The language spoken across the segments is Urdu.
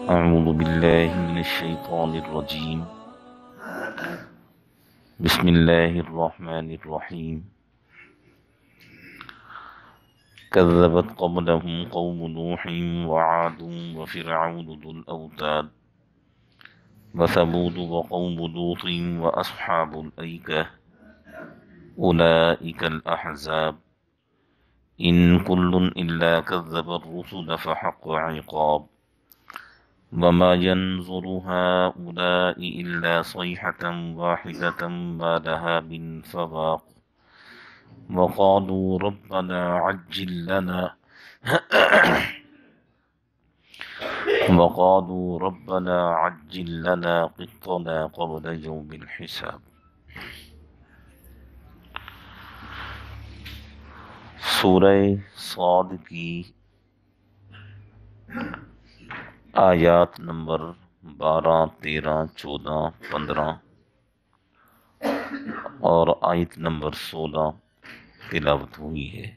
أعوذ بالله من الشيطان الرجيم. بسم الله الرحمن الرحيم. كذبت قبلهم قوم نوح وعاد وفرعون ذو الأوتاد وثمود وقوم لوط وأصحاب الأيكة أولئك الأحزاب إن كل إلا كذب الرسل فحق عقاب وما ينظر هؤلاء إلا صيحة واحدة ما لها من فواق وقالوا ربنا عجل لنا وقالوا ربنا عجل لنا قطنا قبل يوم الحساب. سورہ صاد کی آیات نمبر 12، 13، 14، 15 اور آیت نمبر 16 تلاوت ہوئی ہے۔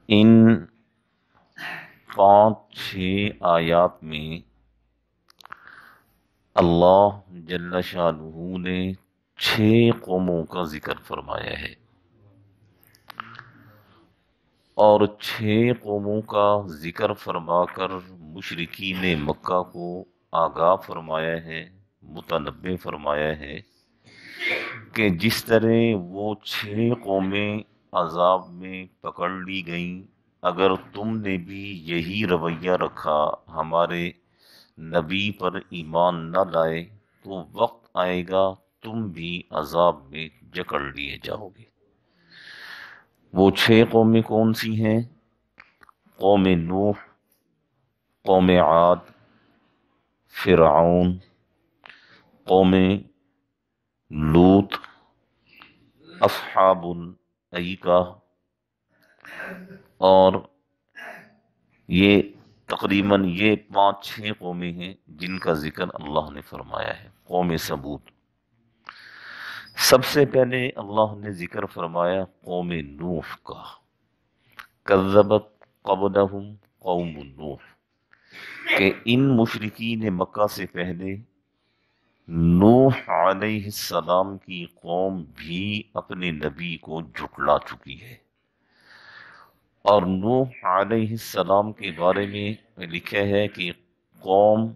ان 5-6 آیات میں اللہ جل شانہ نے 6 قوموں کا ذکر فرمایا ہے اور 6 قوموں کا ذکر فرما کر مشرکین مکہ کو آگاہ فرمایا ہے، متنبہ فرمایا ہے کہ جس طرح وہ 6 قومیں عذاب میں پکڑ لی گئیں، اگر تم نے بھی یہی رویہ رکھا، ہمارے نبی پر ایمان نہ لائے، تو وقت آئے گا تم بھی عذاب میں جکڑ لیے جاؤ گے۔ وہ 6 قومیں کون سی ہیں؟ قوم نوح، قوم عاد، فرعون، قوم لوط، اصحاب الایکہ، اور یہ تقریباً 5-6 قومیں ہیں جن کا ذکر اللہ نے فرمایا ہے۔ قوم ثمود، سب سے پہلے اللہ نے ذکر فرمایا قوم نوح کا، کذبت قبلہم قوم نوح، کہ ان مشرکین مکہ سے پہلے نوح علیہ السلام کی قوم بھی اپنے نبی کو جھٹلا چکی ہے۔ اور نوح علیہ السلام کے بارے میں لکھا ہے کہ قوم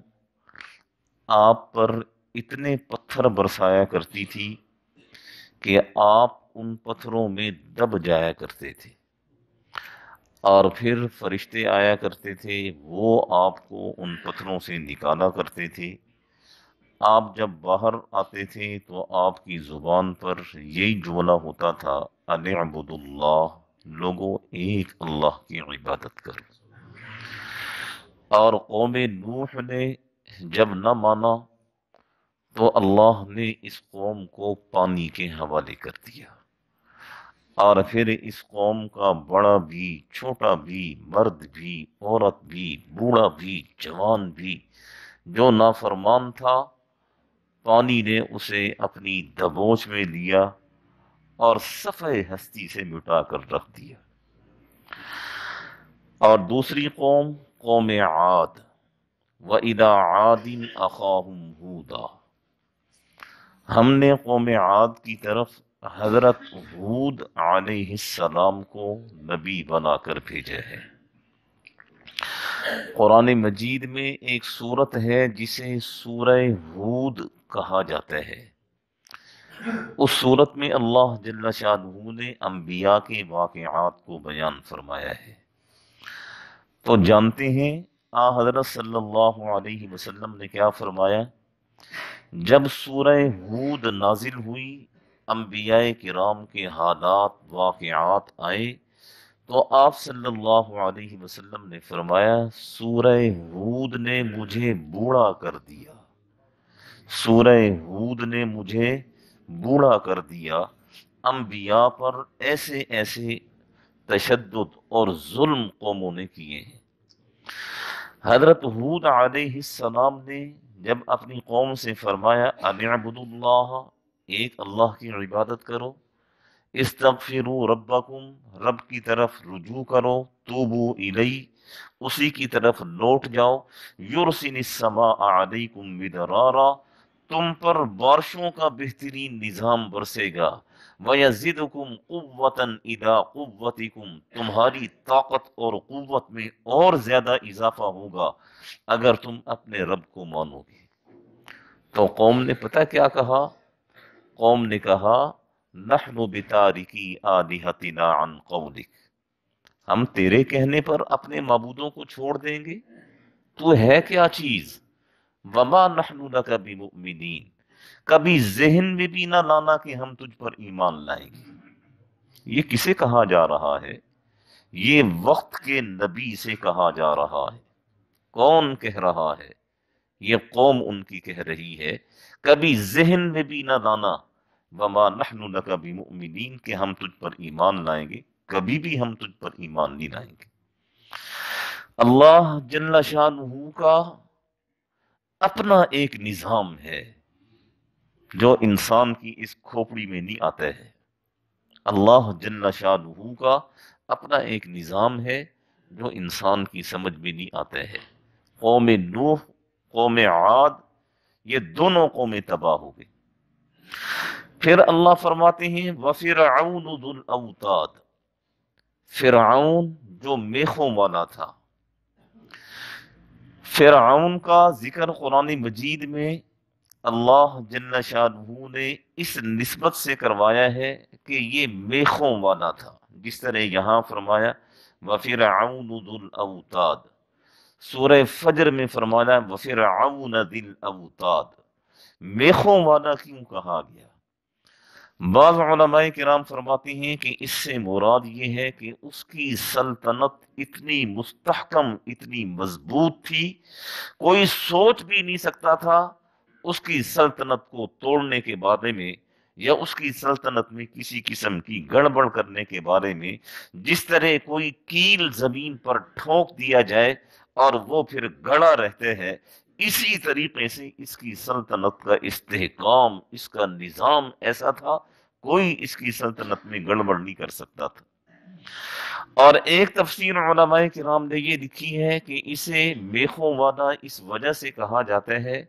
آپ پر اتنے پتھر برسایا کرتی تھی کہ آپ ان پتھروں میں دب جایا کرتے تھے، اور پھر فرشتے آیا کرتے تھے، وہ آپ کو ان پتھروں سے نکالا کرتے تھے۔ آپ جب باہر آتے تھے تو آپ کی زبان پر یہی جملہ ہوتا تھا، ان اعبدوا اللہ، لوگوں ایک اللہ کی عبادت کرو۔ اور قوم نوح نے جب نہ مانا تو اللہ نے اس قوم کو پانی کے حوالے کر دیا، اور پھر اس قوم کا بڑا بھی، چھوٹا بھی، مرد بھی، عورت بھی، بوڑھا بھی، جوان بھی، جو نافرمان تھا، پانی نے اسے اپنی دبوچ میں لیا اور صفحہ ہستی سے مٹا کر رکھ دیا۔ اور دوسری قوم، قوم عاد، وَإِلَىٰ عَادٍ أَخَاهُمْ هُودًا، ہم نے قوم عاد کی طرف حضرت ہود علیہ السلام کو نبی بنا کر بھیجا ہے۔ قرآن مجید میں ایک سورت ہے جسے سورہ ہود کہا جاتا ہے۔ اس سورت میں اللہ جل شانہ نے انبیاء کے واقعات کو بیان فرمایا ہے۔ تو جانتے ہیں حضرت صلی اللہ علیہ وسلم نے کیا فرمایا؟ جب سورہ ہود نازل ہوئی، انبیاء کرام کے حالات، واقعات آئے، تو آپ صلی اللہ علیہ وسلم نے فرمایا سورہ ہود نے مجھے بوڑھا کر دیا، سورہ ہود نے مجھے بوڑھا کر دیا۔ انبیاء پر ایسے ایسے تشدد اور ظلم قوموں نے کیے ہیں۔ حضرت ہود علیہ السلام نے جب اپنی قوم سے فرمایا ان اعبدوا اللہ، ایک اللہ کی عبادت کرو، استغفروا ربکم، رب کی طرف رجوع کرو، توبو الی، اسی کی طرف لوٹ جاؤ، یرسل السماء علیکم مدرارا، تم پر بارشوں کا بہترین نظام برسے گا، وَيَزِدُكُمْ قُوَّةً إِلَىٰ قُوَّتِكُمْ، تمہاری طاقت اور قوت میں اور زیادہ اضافہ ہوگا اگر تم اپنے رب کو مانو گے۔ تو قوم نے پتہ کیا کہا؟ قوم نے کہا نحن بتارکی آلہتنا عن قولک، ہم تیرے کہنے پر اپنے معبودوں کو چھوڑ دیں گے؟ تو ہے کیا چیز؟ وما نحن لک بمؤمنین، کبھی ذہن میں بھی نہ لانا کہ ہم تجھ پر ایمان لائیں گے۔ یہ کسے کہا جا رہا ہے؟ یہ وقت کے نبی سے کہا جا رہا ہے۔ کون کہہ رہا ہے؟ یہ قوم ان کی کہہ رہی ہے، کبھی ذہن میں بھی نہ لانا وما نحن لک بمؤمنین، کہ ہم تجھ پر ایمان لائیں گے، کبھی بھی ہم تجھ پر ایمان نہیں لائیں گے۔ اللہ جل شانہ کا اپنا ایک نظام ہے جو انسان کی اس کھوپڑی میں نہیں آتا ہے۔ اللہ جل شانہ کا اپنا ایک نظام ہے جو انسان کی سمجھ میں نہیں آتا ہے۔ قوم نوح، قوم عاد، یہ دونوں قومیں تباہ ہو گئی۔ پھر اللہ فرماتے ہیں وَفِرْعَوْنُ ذُو الْأَوْتَادِ، فرعون جو میخوں والا تھا۔ فرعون کا ذکر قرآن مجید میں اللہ جل شانہ نے اس نسبت سے کروایا ہے کہ یہ میخوں والا تھا، جس طرح یہاں فرمایا وَفِرْعَوْنُ ذُو الْأَوْتَادِ، سورہ فجر میں فرمایا وَفِرْعَوْنَ ذِي الْأَوْتَادِ، میخوں والا کیوں کہا گیا؟ بعض علماء کرام فرماتے ہیں کہ اس سے مراد یہ ہے کہ اس کی سلطنت اتنی مستحکم، اتنی مضبوط تھی، کوئی سوچ بھی نہیں سکتا تھا اس کی سلطنت کو توڑنے کے بارے میں، یا اس کی سلطنت میں کسی قسم کی گڑبڑ کرنے کے بارے میں۔ جس طرح کوئی کیل زمین پر ٹھونک دیا جائے اور وہ پھر گڑا رہتے ہیں، اسی طریقے سے اس کی سلطنت کا استحکام، اس کا نظام ایسا تھا، کوئی اس کی سلطنت میں گڑبڑ نہیں کر سکتا تھا۔ اور ایک تفسیر علماء کرام نے یہ لکھی ہے کہ اسے میخوں والا اس وجہ سے کہا جاتا ہے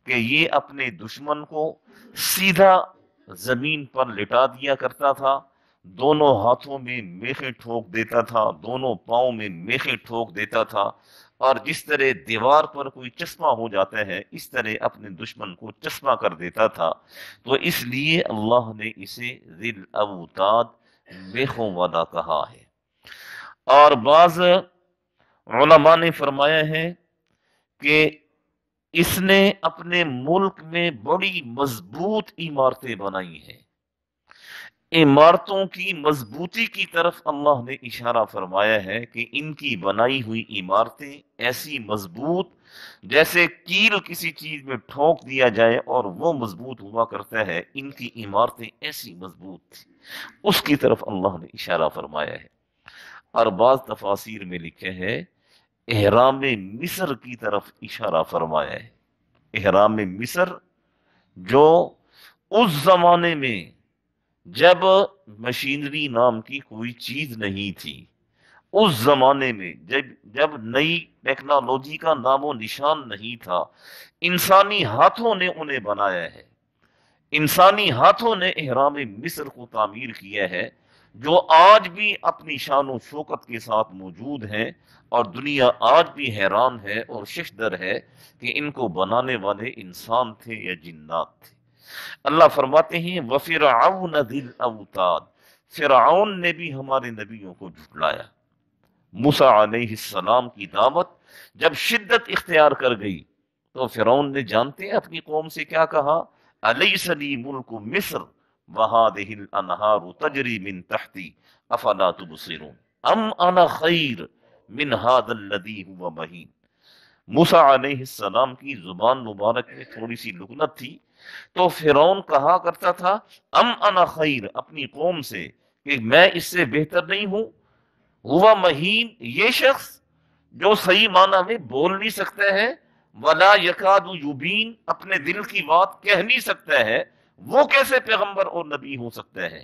کہ یہ اپنے دشمن کو سیدھا زمین پر لٹا دیا کرتا تھا، دونوں ہاتھوں میں میخیں ٹھوک دیتا تھا، دونوں پاؤں میں میخیں ٹھوک دیتا تھا، اور جس طرح دیوار پر کوئی چشمہ ہو جاتا ہے اس طرح اپنے دشمن کو چشمہ کر دیتا تھا۔ تو اس لیے اللہ نے اسے ذی الاوتاد، میخوں والا کہا ہے۔ اور بعض علماء نے فرمایا ہے کہ اس نے اپنے ملک میں بڑی مضبوط عمارتیں بنائی ہیں۔ عمارتوں کی مضبوطی کی طرف اللہ نے اشارہ فرمایا ہے کہ ان کی بنائی ہوئی عمارتیں ایسی مضبوط، جیسے کیل کسی چیز میں ٹھونک دیا جائے اور وہ مضبوط ہوا کرتا ہے، ان کی عمارتیں ایسی مضبوط تھیں، اس کی طرف اللہ نے اشارہ فرمایا ہے۔ اور بعض تفاسیر میں لکھے ہے احرام مصر کی طرف اشارہ فرمایا ہے۔ احرام مصر جو اس زمانے میں جب مشینری نام کی کوئی چیز نہیں تھی، اس زمانے میں جب نئی ٹیکنالوجی کا نام و نشان نہیں تھا، انسانی ہاتھوں نے انہیں بنایا ہے، انسانی ہاتھوں نے احرام مصر کو تعمیر کیا ہے، جو آج بھی اپنی شان و شوکت کے ساتھ موجود ہیں، اور دنیا آج بھی حیران ہے اور ششدر ہے کہ ان کو بنانے والے انسان تھے یا جنات تھے۔ اللہ فرماتے ہیں وَفِرْعَوْنَ ذِي الْأَوْتَادِ، فرعون نے بھی ہمارے نبیوں کو جھٹلایا۔ موسیٰ علیہ السلام کی دعوت جب شدت اختیار کر گئی تو فرعون نے جانتے ہیں اپنی قوم سے کیا کہا؟ أَلَيْسَ لِي مُلْكُ مِصْرَ وَهَٰذِهِ الْأَنْهَارُ تَجْرِي مِن تَحْتِي أَفَلَا تُبْصِرُونَ أَمْ أَنَا خَيْرٌ مِنْ هَٰذَا الَّذِي هُوَ مَهِينٌ۔ موسیٰ علیہ السلام کی زبان مبارک میں تھوڑی سی لکنت تھی، تو فرعون کہا کرتا تھا ام انا خیر، اپنی قوم سے، کہ میں اس سے بہتر نہیں ہوں۔ ہوا مہین، یہ شخص جو صحیح معنی میں بول نہیں سکتا ہے، ولا یکاد یبین، اپنے دل کی بات کہہ نہیں سکتا ہے، وہ کیسے پیغمبر اور نبی ہو سکتا ہے؟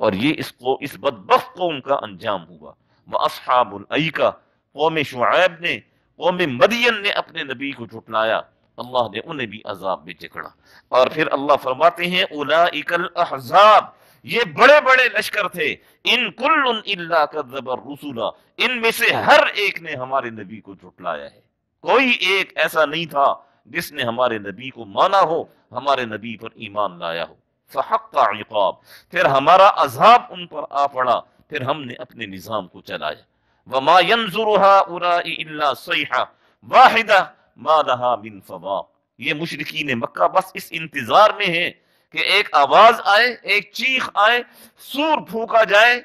اور یہ اس بدبخت قوم کا انجام ہوا۔ وَأَصْحَابُ الْأَيْكَةِ، قوم شعیب نے، قوم مدین نے اپنے نبی کو جھٹلایا، اللہ نے انہیں بھی عذاب میں جکڑا۔ اور پھر اللہ فرماتے ہیں اولئک الاحزاب، یہ بڑے بڑے لشکر تھے، ان کل الا کذب الرسل، ان میں سے ہر ایک نے ہمارے نبی کو جھٹلایا ہے، کوئی ایک ایسا نہیں تھا جس نے ہمارے نبی کو مانا ہو، ہمارے نبی پر ایمان لایا ہو۔ فحق عقاب، پھر ہمارا عذاب ان پر آ پڑا، پھر ہم نے اپنے نظام کو چلایا۔ وما ينظر هؤلاء الا صيحة واحدة ما لها من فواق، یہ مشرکین مکہ بس اس انتظار میں ہیں کہ ایک آواز آئے، ایک چیخ آئے، سور پھونکا جائے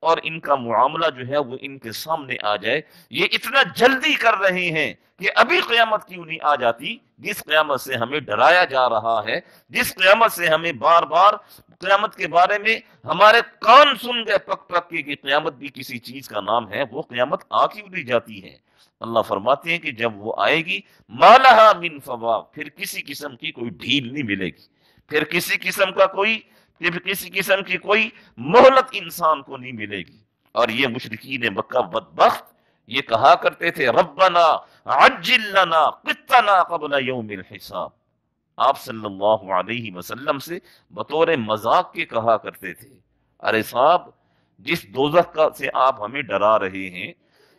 اور ان کا معاملہ جو ہے وہ ان کے سامنے آ جائے۔ یہ اتنا جلدی کر رہے ہیں کہ ابھی قیامت کیوں نہیں آ جاتی، جس قیامت سے ہمیں ڈرایا جا رہا ہے، جس قیامت سے ہمیں بار بار قیامت کے بارے میں ہمارے کان سن گئے پک پک کے کہ قیامت بھی کسی چیز کا نام ہے، وہ قیامت آ کیوں نہیں جاتی ہے؟ اللہ فرماتے ہیں کہ جب وہ آئے گی ما لها من فواق، پھر کسی قسم کی کوئی ڈھیل نہیں ملے گی، پھر کسی قسم کی کوئی مہلت انسان کو نہیں ملے گی۔ اور یہ مشرکین مکہ بدبخت یہ کہا کرتے تھے ربنا عجل لنا قطنا قبل یوم الحساب، آپ صلی اللہ علیہ وسلم سے بطور مذاق کے کہا کرتے تھے، ارے صاحب جس دوزخ سے آپ ہمیں ڈرا رہے ہیں،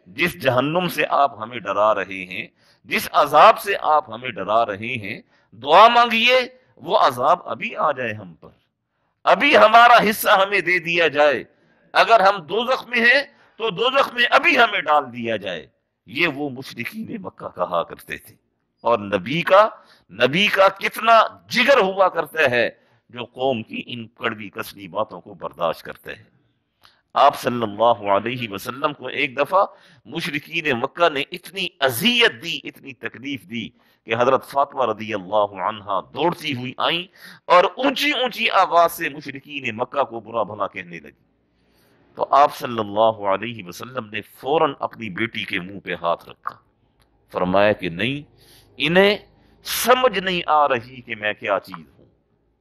جس جہنم سے آپ ہمیں ڈرا رہے ہیں، جس عذاب سے آپ ہمیں ڈرا رہے ہیں، دعا مانگیے وہ عذاب ابھی آ جائے ہم پر، ابھی ہمارا حصہ ہمیں دے دیا جائے، اگر ہم دوزخ میں ہیں تو دوزخ میں ابھی ہمیں ڈال دیا جائے۔ یہ وہ مشرکین مکہ کہا کرتے تھے۔ اور نبی کا کتنا جگر ہوا کرتا ہے جو قوم کی ان کڑوی کسلی باتوں کو برداشت کرتے ہیں۔ آپ صلی اللہ علیہ وسلم کو ایک دفعہ مشرکین مکہ نے اتنی اذیت دی، اتنی تکلیف دی کہ حضرت فاطمہ رضی اللہ عنہا دوڑتی ہوئی آئیں اور اونچی اونچی آواز سے مشرکین مکہ کو برا بھلا کہنے لگی۔ تو آپ صلی اللہ علیہ وسلم نے فوراً اپنی بیٹی کے منہ پہ ہاتھ رکھا، فرمایا کہ نہیں، انہیں سمجھ نہیں آ رہی کہ میں کیا چیز ہوں،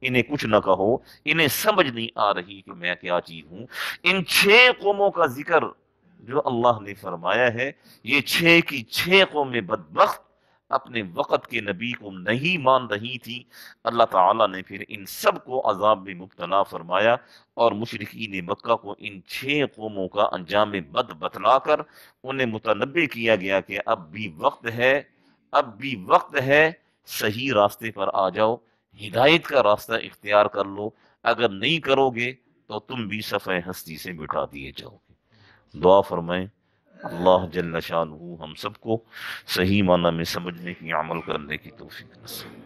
انہیں کچھ نہ کہو، انہیں سمجھ نہیں آ رہی کہ میں کیا چیز ہوں۔ ان 6 قوموں کا ذکر جو اللہ نے فرمایا ہے، یہ 6 کی 6 قومیں بدبخت اپنے وقت کے نبی کو نہیں مان رہی تھی۔ اللہ تعالیٰ نے پھر ان سب کو عذاب میں مبتلا فرمایا اور مشرکین مکہ کو ان 6 قوموں کا انجام بد بتلا کر انہیں متنبع کیا گیا کہ اب بھی وقت ہے، صحیح راستے پر آ جاؤ، ہدایت کا راستہ اختیار کر لو، اگر نہیں کرو گے تو تم بھی صفحہ ہستی سے مٹا دیے جاؤ گے۔ دعا فرمائیں اللہ جل شانہ ہم سب کو صحیح معنی میں سمجھنے کی، عمل کرنے کی توفیق نصیب۔